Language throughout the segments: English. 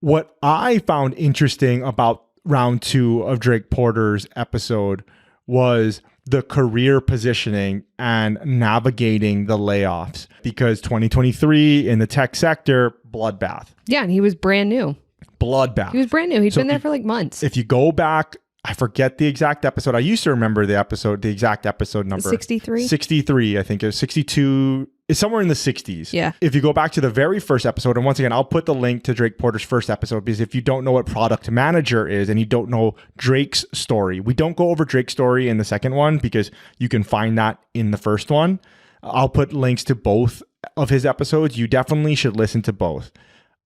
what I found interesting about round 2 of Drake Porter's episode was the career positioning and navigating the layoffs, because 2023 in the tech sector, bloodbath. Yeah, and he was brand new. Bloodbath. He was brand new. He'd been there for like months. If you go back, I forget the exact episode. I used to remember the exact episode number. 63? 63, I think it was 62. It's somewhere in the 60s. Yeah. If you go back to the very first episode, and once again, I'll put the link to Drake Porter's first episode, because if you don't know what product manager is and you don't know Drake's story, we don't go over Drake's story in the second one because you can find that in the first one. I'll put links to both of his episodes. You definitely should listen to both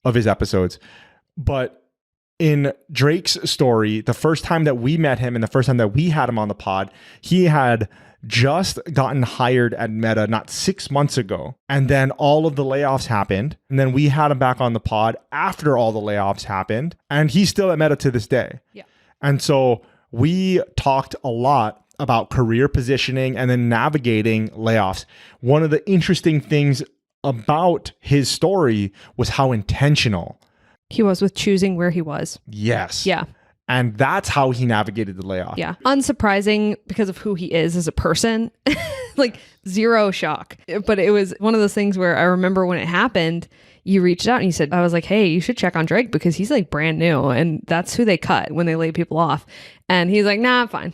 of his episodes. But in Drake's story, the first time that we met him and the first time that we had him on the pod, he had just gotten hired at Meta not 6 months ago. And then all of the layoffs happened. And then we had him back on the pod after all the layoffs happened. And he's still at Meta to this day. Yeah. And so we talked a lot about career positioning and then navigating layoffs. One of the interesting things about his story was how intentional he was with choosing where he was. Yes. Yeah. And that's how he navigated the layoff. Yeah. Unsurprising because of who he is as a person. Like zero shock. But it was one of those things where I remember when it happened, you reached out and you said, I was like, hey, you should check on Drake because he's like brand new. And that's who they cut when they lay people off. And he's like, nah, I'm fine.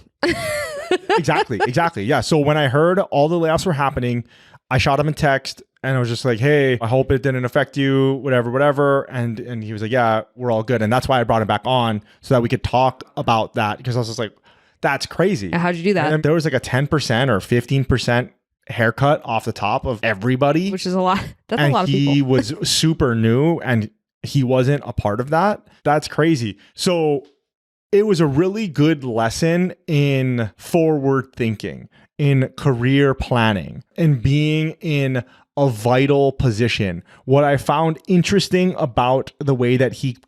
Exactly. Yeah. So when I heard all the layoffs were happening, I shot him a text and I was just like, hey, I hope it didn't affect you, whatever. And he was like, yeah, we're all good. And that's why I brought him back on so that we could talk about that, because I was just like, that's crazy. How'd you do that? And there was like a 10% or 15% haircut off the top of everybody. Which is a lot. That's a lot of people. He was super new and he wasn't a part of that. That's crazy. So it was a really good lesson in forward thinking, in career planning, and being in a vital position. What I found interesting about the way that he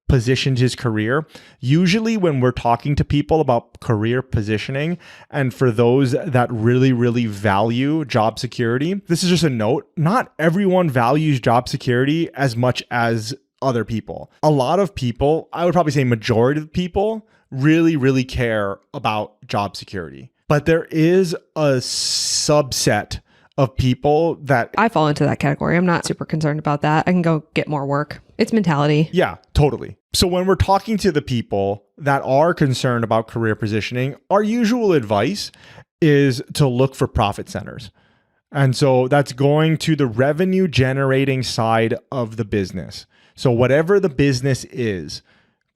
positioned his career, usually when we're talking to people about career positioning, and for those that really, really value job security, this is just a note, not everyone values job security as much as other people. A lot of people, I would probably say majority of people, really, really care about job security. But there is a subset of people that I fall into that category. I'm not super concerned about that. I can go get more work. It's mentality. Yeah, totally. So when we're talking to the people that are concerned about career positioning, our usual advice is to look for profit centers. And so that's going to the revenue generating side of the business. So whatever the business is,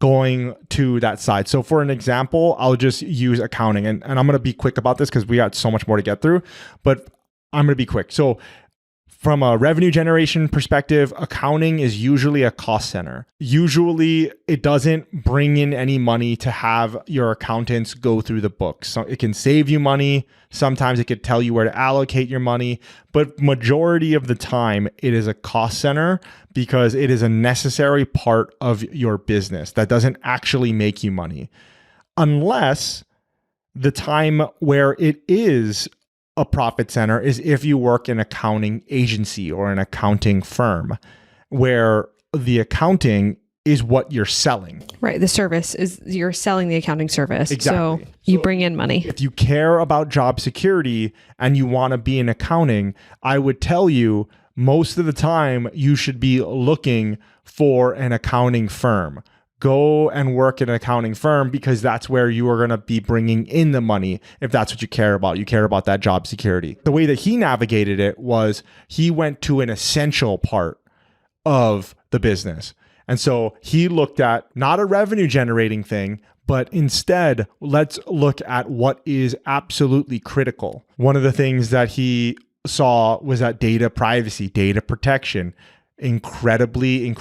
going to that side. So for an example, I'll just use accounting. And I'm going to be quick about this because we got so much more to get through. But I'm going to be quick. So from a revenue generation perspective, accounting is usually a cost center. Usually it doesn't bring in any money to have your accountants go through the books. So it can save you money. Sometimes it could tell you where to allocate your money, but majority of the time it is a cost center because it is a necessary part of your business that doesn't actually make you money. Unless the time where it is a profit center is if you work in an accounting agency or an accounting firm where the accounting is what you're selling. Right. The service is you're selling the accounting service. Exactly. So you bring in money. If you care about job security and you want to be in accounting, I would tell you most of the time you should be looking for an accounting firm. Go and work in an accounting firm because that's where you are going to be bringing in the money if that's what you care about. You care about that job security. The way that he navigated it was he went to an essential part of the business. And so he looked at not a revenue generating thing, but instead, let's look at what is absolutely critical. One of the things that he saw was that data privacy, data protection, incredibly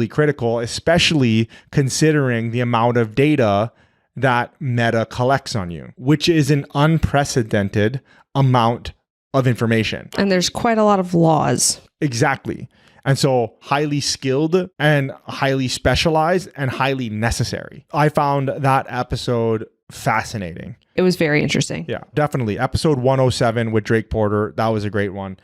critical, especially considering the amount of data that Meta collects on you, which is an unprecedented amount of information. And there's quite a lot of laws. Exactly. And so highly skilled and highly specialized and highly necessary. I found that episode fascinating. It was very interesting. Yeah, definitely. Episode 107 with Drake Porter. That was a great one.